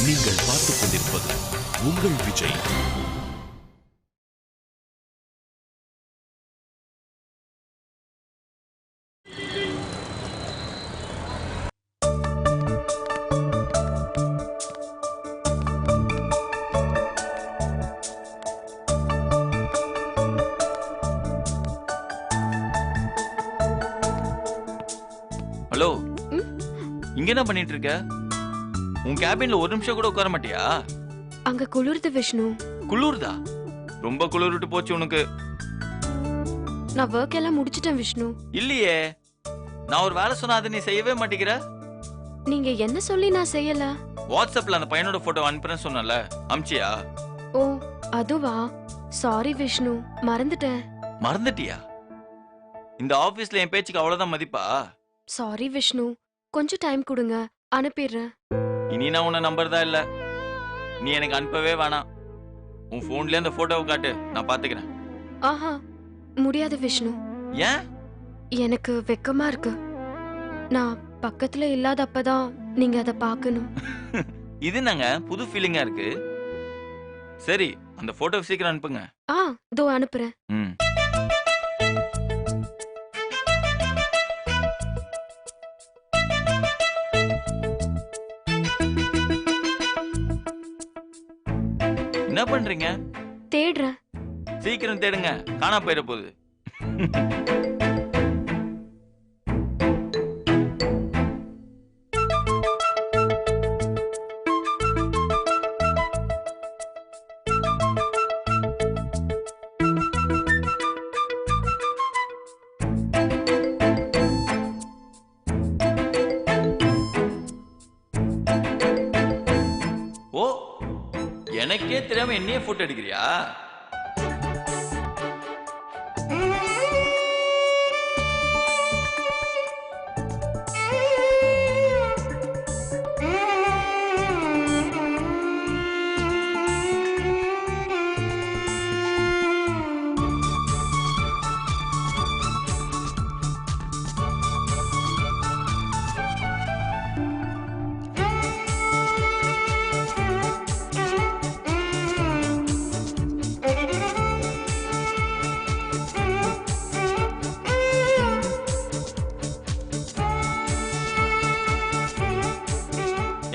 நீங்கள் பார்த்துக் கொண்டிருப்பது உங்கள் விஜய். ஹலோ, இங்க என்ன பண்ணிட்டு இருக்க? உன் கேபின்ல ஒரு நிமிஷம் கூட உட்கார மாட்டியா? அங்க குளிருது விஷ்ணு. குளிருதா? ரொம்ப குளிர்விட்டு போச்சு உனக்கு. நான் ஒர்க் எல்லாம் முடிச்சிட்டேன் விஷ்ணு. இல்லையே, நான் ஒரு வேலை சொன்னா அதை நீ செய்யவே மாட்டேங்கிற. நீங்க என்ன சொல்லி நான் செய்யல? வாட்ஸ்அப்ல அந்த பையனோட போட்டோ அனுப்புறேன்னு சொன்னல, அம்ச்சியா? ஓ அதுவா? சாரி விஷ்ணு, மறந்துட்டேன். மறந்துட்டியா? இந்த ஆபீஸ்ல என் பேச்சுக்கு அவ்வளவுதான் மதிப்பா? சாரி விஷ்ணு, கொஞ்சம் டைம் கொடுங்க, அனுப்பிடுறேன். இனி நான் உன்னை நம்புறதா இல்ல. நீ எனக்கு அனுப்பவே வேணாம். உன் போன்ல அந்த போட்டோவை காட்டு, நான் பாத்துக்கிறேன். ஆஹா, முடியாது விஷ்ணு. ஏன்? எனக்கு வெக்கமா இருக்கு. நான் பக்கத்துல இல்லாதப்பதான் நீங்க அதை பார்க்கணும். இது நாங்க புது ஃபீலிங்கா இருக்கு. சரி, அந்த போட்டோ சீக்கிரம் அனுப்புங்க. இதோ அனுப்புறேன். ம். என்ன பண்றீங்க? தேடுறேன். சீக்கிரம் தேடுங்க, காணா போயிட போகுது. ஓ, எனக்கே தெரியாம என்னையே போட்டோ எடுக்கிறியா?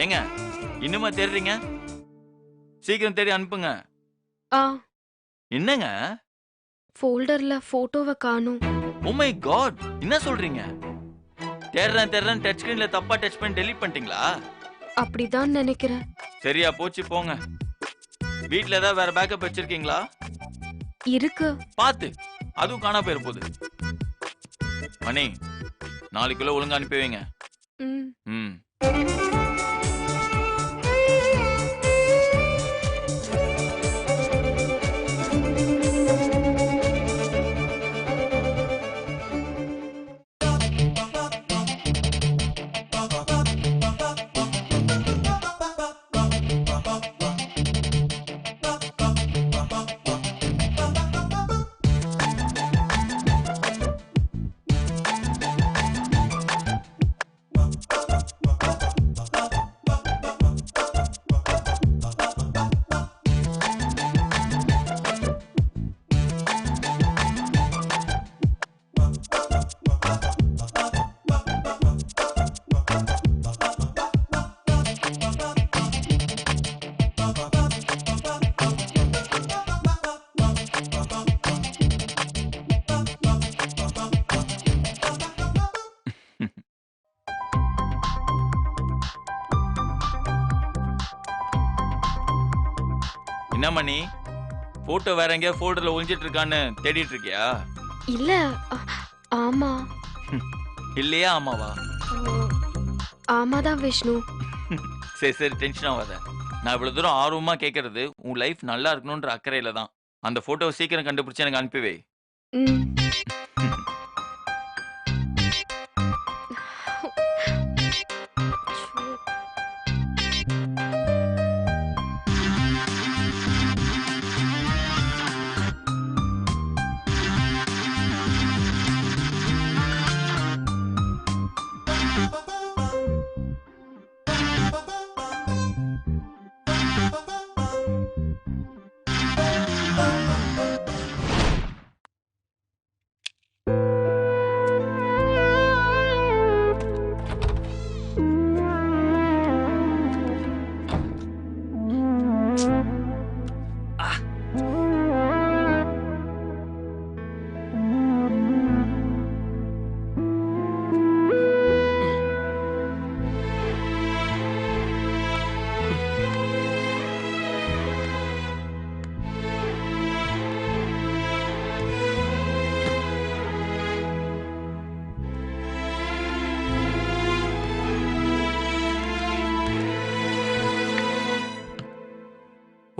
ஏங்க, இன்னுமா தேடுறீங்க? சீக்கிரம் தேடி அனுப்புங்க. என்னங்க? ஃபோல்டர்ல போட்டோவை காணோம். ஓ மை காட், என்ன சொல்றீங்க? தேடுறேன் டச் ஸ்கிரீன்ல தப்பா டச் பண்ணி டெலீட் பண்ணிட்டீங்களா? அப்படிதான் நினைக்கிறேன். சரியா போச்சு போங்க. வீட்ல ஏதாவது வேற பேக்கப் வச்சிருக்கீங்களா? இருக்கு. பாத்து, அதுவும் காணா போயிட போகுது. மணி, நாளைக்குள்ள ஒழுங்கா அனுப்பி வைங்க. ம். என்ன மணி, போட்டோ வேற எங்கேயா ஃபோல்டர்ல ஒளிஞ்சிட்டு இருக்கான்னு தேடிட்டு இருக்கியா? இல்ல. ஆமா. இல்லையா ஆமாவா? ஆமாதான் விஷ்ணு. சரி டென்ஷன் ஆகாத. நான் இவ்வளவு தூரம் ஆர்வமா கேட்கறது உன் லைஃப் நல்லா இருக்கணும்ன்ற அக்கறையில தான். அந்த போட்டோவை சீக்கிரம் கண்டுபிடிச்சு எனக்கு அனுப்பி வை.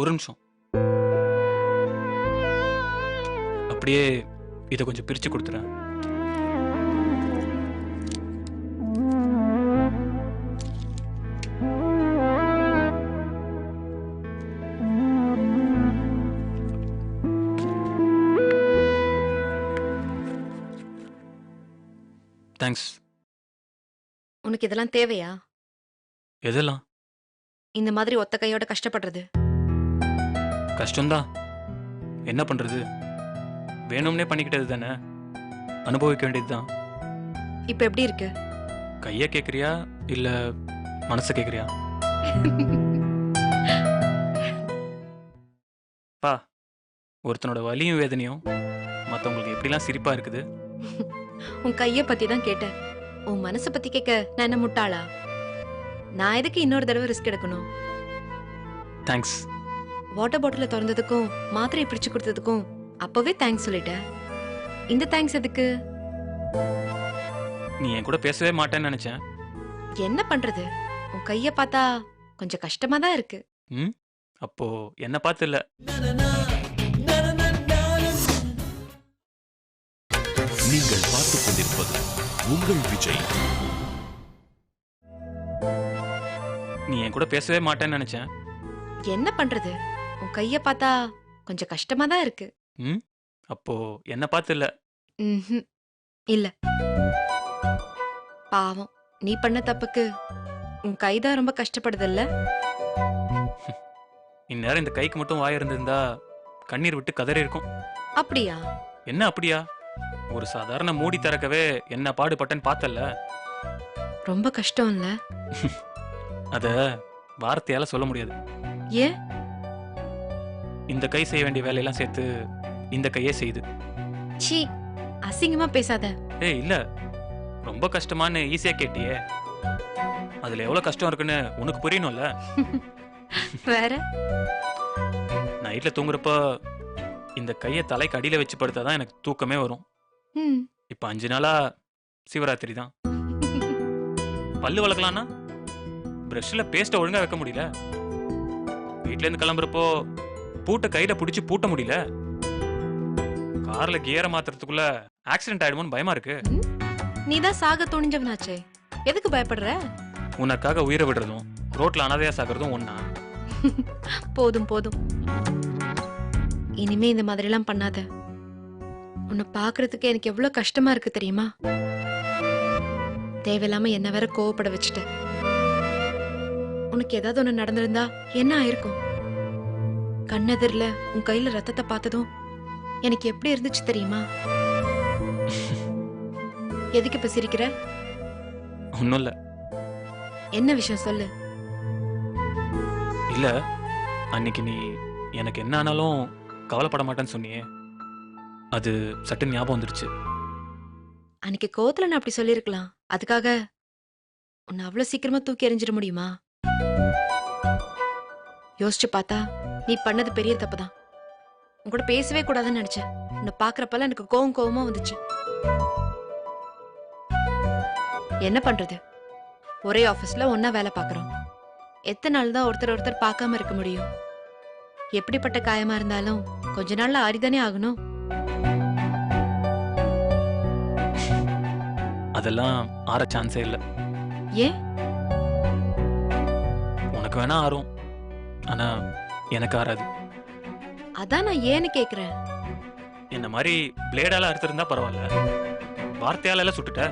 ஒரு நிமிஷம். அப்படியே இதை கொஞ்சம் பிரிச்சு கொடுத்துறேன். தேங்க்ஸ். உனக்கு இதெல்லாம் தேவையா? எதெல்லாம்? இந்த மாதிரி ஒத்த கையோட கஷ்டப்படுறது. கஷ்டம்தான், என்ன பண்றது? வேணும்னே பண்ணிக்கிட்டது தானே, அனுபவிக்க வேண்டியது தான். இப்ப எப்படி இருக்கு? கையை கேட்குறியா இல்ல மனசை கேட்குறியா? பா, ஒருத்தனோட வலியும் வேதனையும் மற்றவங்களுக்கு எப்படிலாம் சிரிப்பா இருக்குது. உன் கைய பத்தி தான் கேட்டேன். உன் மனசை பத்தி கேட்க நான் என்ன முட்டாளா? நான் எதுக்கு இன்னொரு தடவை ரிஸ்க் எடுக்கணும்? தேங்க்ஸ். வாட்டர் பாட்டில திறந்ததுக்கும் மாத்திரையை பிடிச்சு கொடுத்ததுக்கும் அப்பவே தேங்க்ஸ் சொல்லிட்டேன். இந்த தேங்க்ஸ் எதுக்கு? நீ என் கூட பேசவே மாட்டேன்னு நினைச்சேன். என்ன பண்றது? உன் கைய பார்த்தா கொஞ்சம் கஷ்டமா தான் இருக்கு. ம், அப்போ என்ன பார்த்து இல்ல. நீங்கள் பார்த்துக் கொண்டிருப்பது உங்கள் விஜய். நீ என் கூட பேசவே மாட்டேன்னு நினைச்சேன். என்ன பண்றது? உன் கைய பார்த்தா கொஞ்சம் கஷ்டமா தான் இருக்கு. ம், அப்போ என்ன பார்த்து இல்ல. ம்ஹும். இல்ல. பாவம், நீ பண்ண தப்புக்கு உன் கைதான் ரொம்ப கஷ்டப்படுதல்ல? இந்நேரம் இந்த கைக்கு மட்டும் வாய் இருந்திருந்தா கண்ணீர் விட்டு கதறி இருக்கும். அப்படியா? என்ன அப்படியா? ஒரு சாதாரண மூடி திறக்கவே என்ன பாடுபட்டேன்னு பார்த்தல்ல. ரொம்ப கஷ்டம் இல்ல? அத வார்த்தையால சொல்ல முடியாது. ஏன்? இந்த கை செய்ய வேண்டிய வேலையெல்லாம் சேர்த்து இந்த கையே செய்யுது. சீ, அசிங்கமா பேசாத. ஏய் இல்ல, ரொம்ப கஷ்டமான்னு ஈஸியா கேட்டியே. அதுல எவ்வளவு கஷ்டம் இருக்குன்னு உனக்கு புரியணும்ல. வேற? நைட்ல தூங்குறப்ப இந்த கையை தலைக்கு அடியில வச்சு படுத்தாதான் எனக்கு தூக்கமே வரும். ம். இப்ப 5 நாளா சிவராத்திரி தான். பல்லு வளர்க்கலாம்னா பிரஷ்ல பேஸ்ட ஒழுங்கா வைக்க முடியல. வீட்ல இருந்து கிளம்புறப்போ பூட்டை கையில பிடிச்சி பூட்ட முடியல. கார்ல கியரை மாத்துறதுக்குள்ள ஆக்சிடென்ட் ஆயிடுமோன்னு பயமா இருக்கு. நீதான் சாக துணிஞ்சவனாச்சே, எதுக்கு பயப்படுற? உனக்காக உயிரை விடுறதும் ரோட்ல அனாதையா சாகிறதும் ஒண்ணா? போதும் போதும், இனிமே இந்த மாதிரி எல்லாம் பண்ணாத. உன்னை பாக்குறதுக்கு எனக்கு எவ்வளவு கஷ்டமா இருக்கு தெரியுமா? தேவையில்லாம என்ன வேற கோவப்பட வச்சுட்ட. உனக்கு ஏதாவது ஒண்ணு நடந்திருந்தா என்ன ஆயிருக்கும்? கண்ணெதிரில உன் கையில ரத்தத்தை பார்த்ததும் எனக்கு எப்படி இருந்துச்சு தெரியுமா? எதுக்கு இப்ப சிரிக்கிற? ஒன்னும் இல்ல. என்ன விஷயம் சொல்லு. இல்ல, அன்னைக்கு நீ எனக்கு என்ன ஆனாலும் கவலைப்பட மாட்டேன்னு சொன்னியே, அது சட்டு ஞாபகம் வந்துடுச்சு. அன்னைக்கு கோவத்துல நான் அப்படி சொல்லிருக்கலாம். அதுக்காக உன்னை அவ்வளவு சீக்கிரமா தூக்கி எறிஞ்சிட முடியுமா? யோசிச்சு பார்த்தா நீ பண்ணது பெரிய தப்புதான். உன் கூட பேசவே கூடாதுன்னு நினைச்சேன். உன்னை பாக்குறப்பெல்லாம் எனக்கு கோவமா வந்துச்சு. என்ன பண்றது? ஒரே ஆபீஸ்ல ஒன்னா வேலை பாக்குறோம். எத்தனை நாள் தான் ஒருத்தர் பார்க்காம இருக்க முடியும்? எப்படிப்பட்ட காயமா இருந்தாலும் கொஞ்ச நாள்ல ஆறிதானே ஆகணும். அதெல்லாம் ஆற சான்ஸே இல்ல. ஏன்? உனக்கு வேணா ஆறும், ஆனா எனக்கு ஆறாது. அதான் நான் ஏன்னு கேக்குறேன். என்ன மாதிரி பிளேடால அறுத்திருந்தா பரவாயில்ல, வார்த்தையால எல்லாம் சுட்டுட்ட.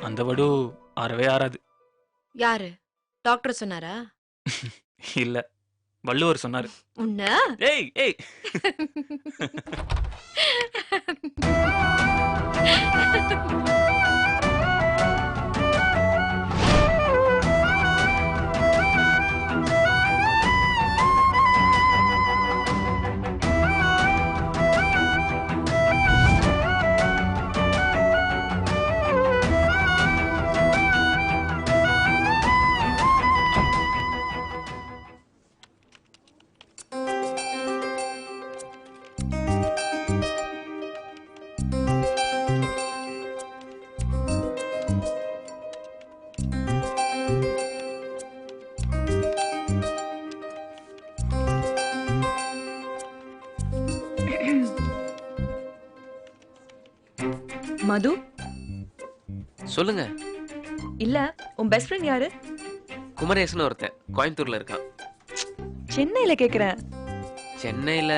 அந்த வடு ஆறவே ஆறாது. யாரு? டாக்டர் சொன்னாரா? இல்ல, வள்ளுவர் சொன்னாரு. உன்ன ஏய் ஏய் மது சொல்லுங்க. இல்ல உன் பெஸ்ட் ஃப்ரெண்ட் யாரு? குமரேசன் ஒருத்தன் கோயம்புத்தூர்ல இருக்கான். சென்னையில கேக்குறேன். சென்னையில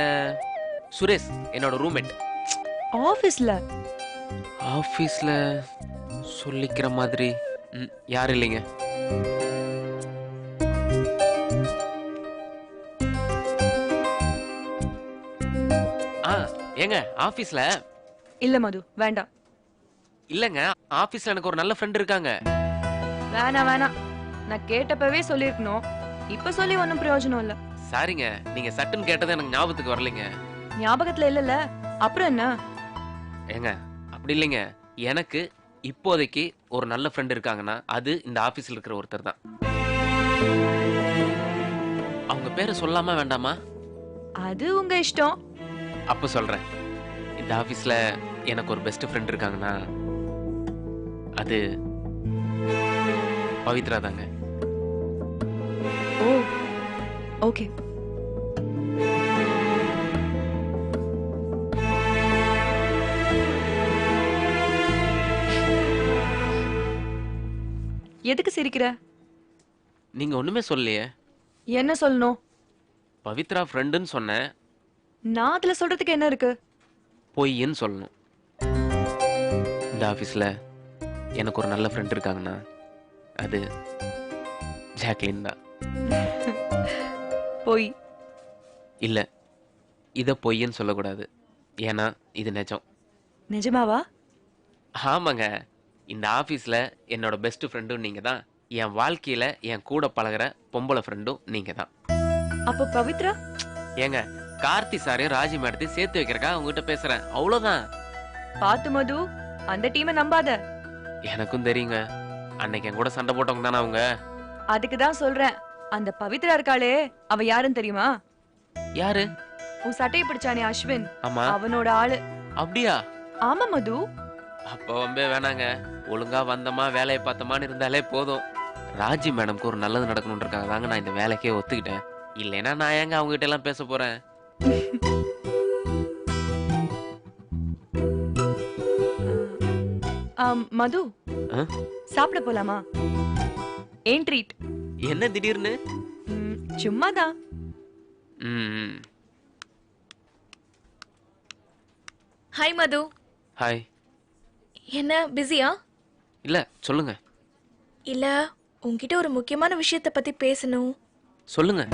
சுரேஷ் என்னோட ரூம்மேட். ஆபீஸ்ல? ஆபீஸ்ல சொல்லிக்கிற மாதிரி யாரும் இல்லைங்க. ஏங்க ஆபீஸ்ல? இல்ல மது வேண்டாம். இல்லங்க ஆபீஸ்ல எனக்கு ஒரு நல்ல ஃப்ரெண்ட் இருக்காங்க. வேணாம் வேணாம், நான் கேட்டப்பவே சொல்லிருக்கணும். இப்ப சொல்லி ஒன்னும் பிரயோஜனம் இல்ல. சாரிங்க, நீங்க சட்டுன்னு கேட்டது எனக்கு ஞாபகத்துக்கு வரலைங்க. ஞாபகத்துல இல்லல்ல, அப்புறம் என்ன? ஏங்க அப்படி இல்லைங்க, எனக்கு இப்போதைக்கு ஒரு நல்ல ஃப்ரெண்ட் இருக்காங்கன்னா அது இந்த ஆபீஸ்ல இருக்கிற ஒருத்தர் தான். அவங்க பேரை சொல்லாம வேண்டாமா? அது உங்க இஷ்டம். அப்ப சொல்றேன். இந்த ஆபீஸ்ல எனக்கு ஒரு பெஸ்ட் ஃப்ரெண்ட் இருக்காங்கன்னா அது பவித்ரா தாங்க. ஓ ஓகே. எதுக்கு சிரிக்கிற? நீங்க ஒண்ணுமே சொல்லலையே. என்ன சொல்லணும்? பவித்ரா ஃப்ரெண்டுன்னு சொன்னேன். நான் அதுல சொல்றதுக்கு என்ன இருக்கு? பொய்ன்னு சொல்லணும். இந்த ஆபீஸ்ல எனக்கு ஒரு நல்ல ஃப்ரெண்ட் இருக்காங்கன்னா அது ஜாக்லின் தான். போய் இல்ல, இத பொய்ன்னு சொல்லக்கூடாது. ஏன்னா இது நிஜம். நிஜமாவா? ஆமாங்க, இந்த ஆபீஸ்ல என்னோட பெஸ்ட் ஃப்ரெண்டும் நீங்க தான். என் வாழ்க்கையில என் கூட பழகுற பொம்பளை ஃப்ரெண்டும் நீங்க தான். அப்ப பவித்ரா? ஏங்க கார்த்தி சாரையும் ராஜி மேடத்தையும் சேர்த்து வைக்கிறக்கா உங்ககிட்ட பேசுறேன், அவ்வளவுதான். பாத்து மது, அந்த டீமை நம்பாத. எனக்கும் தெரியுங்க, அன்னைக்கு என் கூட சண்டை போட்டவங்க தானே அவங்க. அதுக்குதான் சொல்றேன். அந்த பவித்ரா இருக்காளே, அவ யாருன்னு தெரியுமா? யாரு? உன் சட்டையை பிடிச்சானே அஸ்வின், ஆமா. அவனோட ஆளு. அப்படியா? ஆமா மது. அப்ப வம்பே வேணாங்க, ஒழுங்கா வந்தமா வேலையை பார்த்தமான்னு இருந்தாலே போதும். ராஜி மேடம்க்கு ஒரு நல்லது நடக்கணும்ன்றக்காக தாங்க நான் இந்த வேலைக்கே ஒத்துக்கிட்டேன். இல்லைன்னா நான் ஏங்க அவங்க கிட்ட எல்லாம் பேச போறேன்? மது, சாப்பிட போலாமா? ஏன் ட்ரீட்? என்ன திடீர்னு? சும்மாதான். ஹாய் மது. ஹாய். என்ன பிஸியா? இல்ல சொல்லுங்க. இல்ல, உன்கிட்ட ஒரு முக்கியமான விஷயத்தை பத்தி பேசணும். சொல்லுங்க.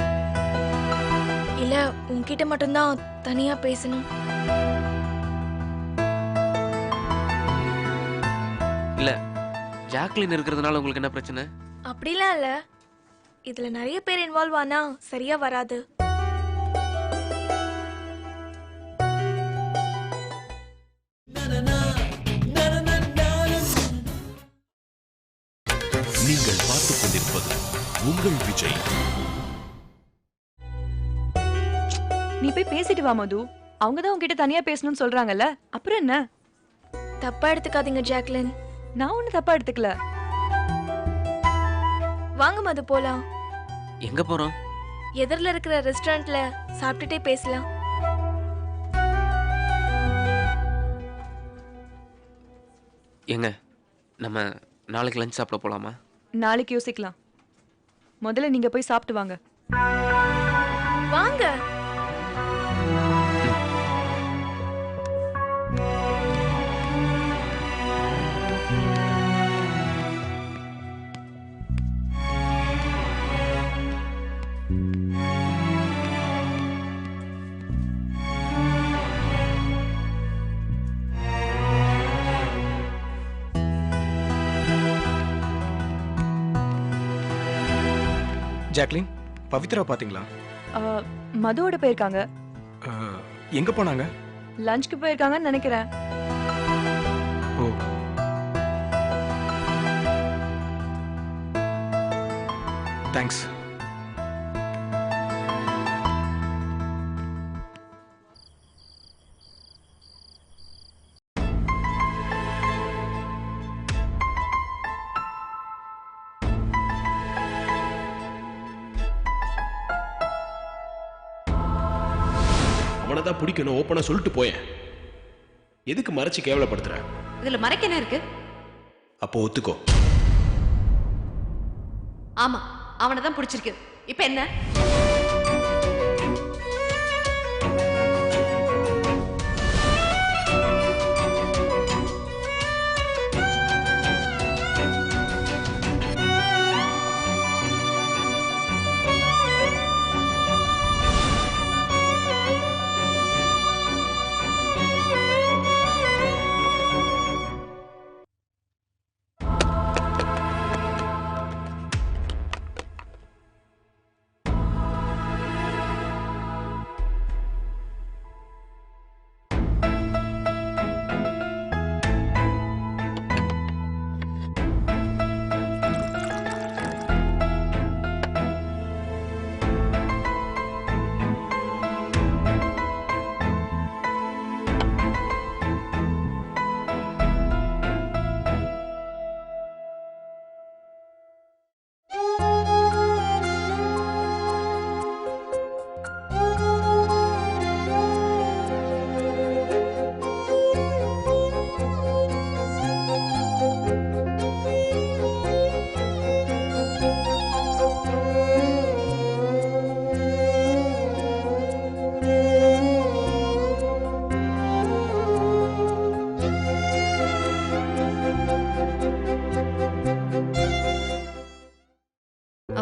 இல்ல, உன்கிட்ட மட்டும்தான் தனியா பேசணும். இல்ல, ஜாக்லின் இருக்கிறதுனால உங்களுக்கு என்ன பிரச்சனை? அப்படிலாம் இல்ல, இதுல நிறைய பேர் இன்வால்வ் ஆனா சரியா வராது. நீங்கள் பார்த்துக் கொண்டிருப்பது உங்கள் விஜய். நீ போய் பேசிட்டு வா மது. அவங்கதான் உன்கிட்ட தனியா பேசணும்னு சொல்றாங்கல்ல, அப்புறம் என்ன? தப்பா எடுத்துக்காதீங்க ஜாக்லின். நான் ஒண்ணு தப்பா எடுத்துக்கல. வாங்க மது, போலாம். எங்க போறோம்? எதிரில இருக்கிற ரெஸ்டாரண்ட்ல சாப்பிட்டுட்டே பேசலாம். எங்க நம்ம நாளைக்கு லஞ்ச் சாப்பிட போலாமா? நாளைக்கு யோசிக்கலாம். முதல்ல நீங்க போய் சாப்பிட்டு வாங்க. வாங்க. ஜாக்லின், பவித்ரா பாத்தீங்களா? மதுவோட போயிருக்காங்க. எங்க போனாங்க? லஞ்சுக்கு போயிருக்காங்கன்னு நினைக்கிறேன். ஓ, தேங்க்ஸ். அவனை தான் பிடிக்கணும், ஓப்பனா சொல்லிட்டு போயேன். எதுக்கு மறைச்சு கேவலப்படுத்துற? இதுல மறைக்க என்ன இருக்கு? அப்போ ஒத்துக்கோ. ஆமா, அவனை தான் பிடிச்சிருக்கு. இப்ப என்ன?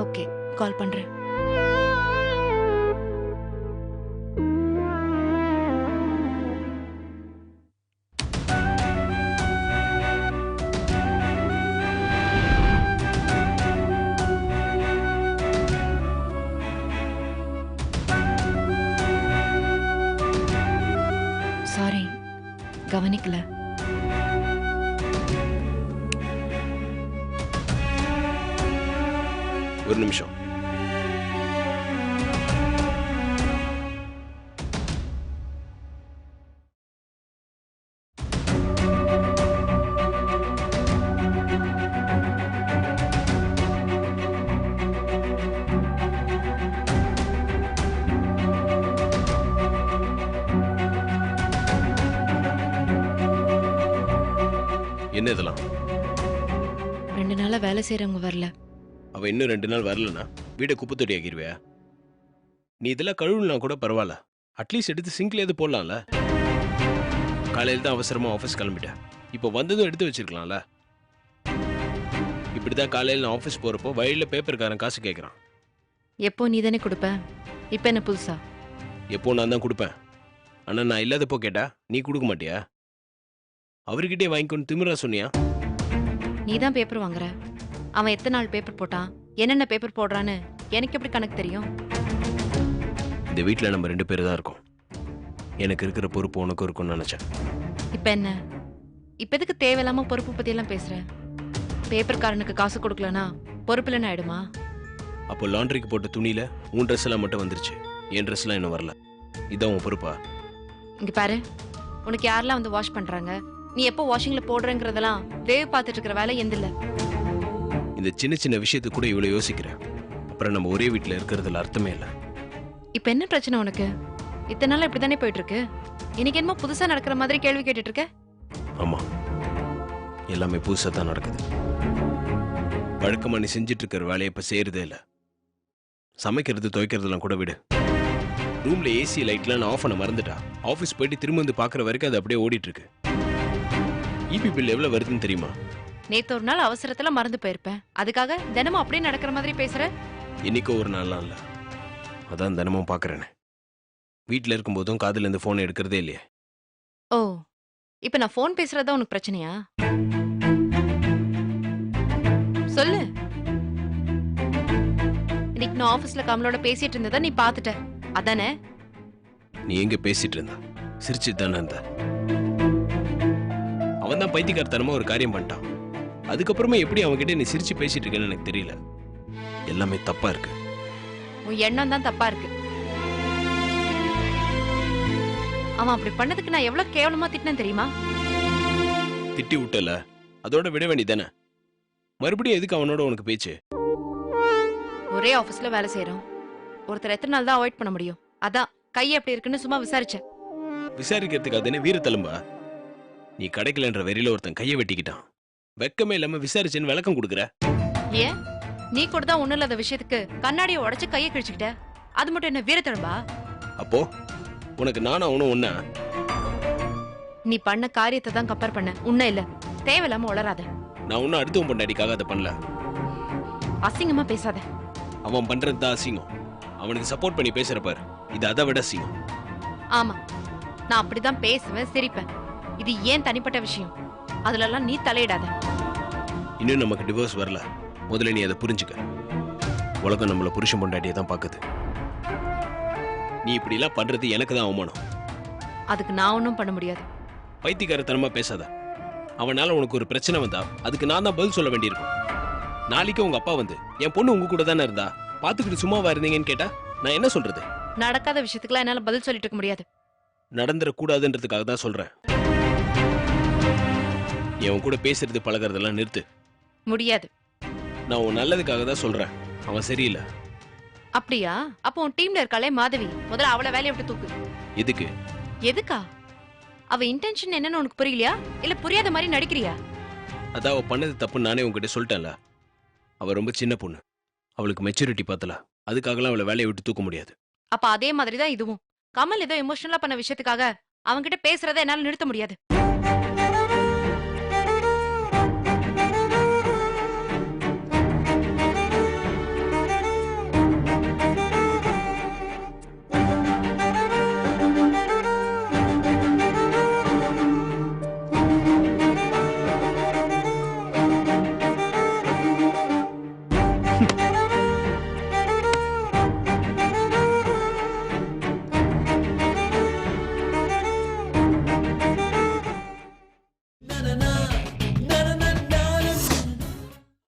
ஓகே, கால் பண்றேன். சாரி, கவனிக்கல. ஒரு நிமிஷம். என்ன இதெல்லாம்? 2 நாளா வேலை செய்யறவங்க வரல. அவ இன்னும் 2 நாள் வரலனா வீடை குப்பை தொட்டி ஆக்கிடுவியா? நீ இதெல்லாம் கழுவுலாம் கூட பரவாயில்ல, அட்லீஸ்ட் எடுத்து சிங்க்ல எது போடலாம்ல. காலையில் தான் அவசரமா ஆஃபீஸ் கிளம்பிட்டேன். இப்போ வந்ததும் எடுத்து வச்சிருக்கலாம்ல. இப்படிதான் காலையில் நான் ஆஃபீஸ் போறப்போ வழியில பேப்பர்காரன் காசு கேட்கறான். எப்போ நீ தானே கொடுப்ப, இப்ப என்ன புதுசா? எப்போ நான் தான் கொடுப்பேன். ஆனா நான் இல்லாதப்போ கேட்டா நீ கொடுக்க மாட்டியா? அவர்கிட்டே வாங்கிக்கொண்டு திமிரா சொன்னியா? நீ தான் பேப்பர் வாங்குற. அவன் எத்தனை நாள் பேப்பர் போட்டான், என்னென்ன பேப்பர் போடுறான்னு எனக்கு எப்படி கணக்கு தெரியும்? இந்த வீட்டில் நம்ம 2 பேர் தான் இருக்கோம். எனக்கு இருக்கிற பொறுப்பு உனக்கு இருக்கும்னு நினைச்சேன். இப்ப என்ன? இப்ப எதுக்கு தேவையில்லாம பொறுப்பு பத்தி எல்லாம் பேசுற? பேப்பர்காரனுக்கு காசு கொடுக்கலனா பொறுப்பு இல்லைன்னு ஆயிடுமா? அப்போ லாண்ட்ரிக்கு போட்ட துணியில உன் ட்ரெஸ் எல்லாம் மட்டும் வந்துருச்சு, என் ட்ரெஸ் எல்லாம் இன்னும் வரல. இதான் உன் பொறுப்பா? இங்க பாரு, உனக்கு யாரெல்லாம் வந்து வாஷ் பண்றாங்க, நீ எப்போ வாஷிங்ல போடுறேங்கிறதெல்லாம் வேவ் பார்த்துட்டு இருக்கிற வேலை எந்த இல்ல. இந்த சின்ன சின்ன விஷயத்துக்கு கூட இவ்வளவு யோசிக்கிறேன். அப்புறம் நம்ம ஒரே வீட்டில் இருக்கிறதுல அர்த்தமே இல்லை. இப்ப என்ன பிரச்சனை உனக்கு? இத்தனை நாள் இப்படித்தானே போயிட்டு இருக்கு. இன்னைக்கு என்னமோ புதுசா நடக்கிற மாதிரி கேள்வி கேட்டுட்டு இருக்க. ஆமா, எல்லாமே புதுசா தான் நடக்குது. வழக்கமா நீ செஞ்சிட்டு இருக்கிற வேலையை இப்ப செய்யறதே இல்லை. சமைக்கிறது துவைக்கிறதுலாம் கூட விடு. ரூம்ல ஏசி லைட்லாம் நான் ஆஃப் பண்ண மறந்துட்டா. ஆஃபீஸ் போயிட்டு திரும்ப வந்து பாக்குற வரைக்கும் அது அப்படியே ஓடிட்டு இருக்கு. இபி பில் எவ்வளவு வருதுன்னு தெரியுமா? நேத்து ஒரு நாள் அவசரத்துல மறந்து போயிருப்பேன், அதுக்காக தினமும் அப்படியே நடக்கிற மாதிரி பேசுற. இன்னைக்கோ ஒரு நாள்லாம் இல்ல, அதான் தினமும் பாக்குறேன்னு. வீட்டுல இருக்கும்போதும் காதுல இருந்து போன் எடுக்கிறதே இல்லையே. ஓ, இப்ப நான் போன் பேசுறதா உனக்கு பிரச்சனையா? சொல்லு. இன்னைக்கு நான் ஆபீஸ்ல கமலோட பேசிட்டு இருந்ததை நீ பாத்துட்ட, அதானே? நீ எங்க பேசிட்டு இருந்தா? சிரிச்சுட்டு தானே இருந்த. அவன் தான் பைத்தியக்காரத்தனமா ஒரு காரியம் பண்ணிட்டான். அதுக்கப்புறமா எப்படி அவன்கிட்ட நீ சிரிச்சு பேசிட்டு இருக்கேன்னு எனக்கு தெரியல. எல்லாமே தப்பா இருக்கு. உன் எண்ணம் தான் தப்பா இருக்கு. அவன் அப்படி பண்ணதுக்கு நான் எவ்வளவு கேவலமா திட்டினேன் தெரியுமா? திட்டி விட்டல, அதோட விட வேண்டியதானே. மறுபடியும் எதுக்கு அவனோட உனக்கு பேச்சு? ஒரே ஆபீஸ்ல வேலை செய்யறோம், ஒருத்தர் எத்தனை நாள் தான் அவாய்ட் பண்ண முடியும்? அதான் கை எப்படி இருக்குன்னு சும்மா விசாரிச்சேன். விசாரிக்கிறதுக்கு அது என்ன வீர தழும்பா? நீ கிடைக்கலன்ற வெறியில ஒருத்தன் கையை வெட்டிக்கிட்டான். வெக்கமே இல்லாம விசாரிச்சுன்னு விளக்கம் கொடுக்குற. ஏன் நீ கூட தான் ஒண்ணும் இல்லாத விஷயத்துக்கு கண்ணாடியை உடைச்சு கையை கிழிச்சுக்கிட்ட. அது மட்டும் என்ன வீரத்தழும்பா? அப்போ உனக்கு நானும் அவனும் ஒண்ணா? நீ பண்ண காரியத்தை தான் கம்பேர் பண்ண, உன்ன இல்ல. தேவையில்லாம உளராத. நான் ஒன்னும் அடுத்தவன் பொண்டாடிக்காக அதை பண்ணல. அசிங்கமா பேசாத. அவன் பண்றது தான் அசிங்கம். அவனுக்கு சப்போர்ட் பண்ணி பேசுற பாரு, இது அதை விட அசிங்கம். ஆமா, நான் அப்படிதான் பேசுவேன், சிரிப்பேன். இது ஏன் தனிப்பட்ட விஷயம், அதுலலாம் நீ தலையிடாத. இன்னும் நமக்கு டிவோர்ஸ் வரல. முதல்ல நீ அதை புரிஞ்சுக்க. உலகம் நம்மள புருஷன் பொண்டாட்டியை தான் பாக்குது. நீ இப்படி எல்லாம் பண்றது எனக்கு தான் அவமானம். அதுக்கு நான் ஒன்றும் பண்ண முடியாது. பைத்தியக்காரத்தனமா பேசாத. அவனால உனக்கு ஒரு பிரச்சனை வந்தா அதுக்கு நான் தான் பதில் சொல்ல வேண்டியிருக்கும். நாளைக்கு உங்க அப்பா வந்து என் பொண்ணு உங்க கூட தானே இருந்தா, பாத்துக்கிட்டு சும்மாவா இருந்தீங்கன்னு கேட்டா நான் என்ன சொல்றது? நடக்காத விஷயத்துக்குலாம் என்னால பதில் சொல்லிட்டு இருக்க முடியாது. நடந்துடக்கூடாதுன்றதுக்காக தான் சொல்றேன். நீ அவன் கூட பேசுறது பழகிறதெல்லாம் நிறுத்து. முடியாது. நான் உன் நல்லதுக்காக தான் சொல்றேன். அவன் சரியில்லை. அப்படியா? அப்போ உன் டீம்ல இருக்காளே மாதவி, முதல்ல அவளை வேலையை விட்டு தூக்கு. எதுக்கு? எதுக்கா? அவ இன்டென்ஷன் என்னன்னு உனக்கு புரியலையா, இல்ல புரியாத மாதிரி நடிக்கிறியா? அதான் அவ பண்ணது தப்புன்னு நானே உங்ககிட்ட சொல்லிட்டேன்ல. அவ ரொம்ப சின்ன பொண்ணு, அவளுக்கு மெச்சூரிட்டி பார்த்தல. அதுக்காகலாம் அவளை வேலையை விட்டு தூக்க முடியாது. அப்ப அதே மாதிரி தான் இதுவும். கமல் ஏதோ எமோஷனலா பண்ண விஷயத்துக்காக அவன்கிட்ட பேசுறதை என்னால நிறுத்த முடியாது.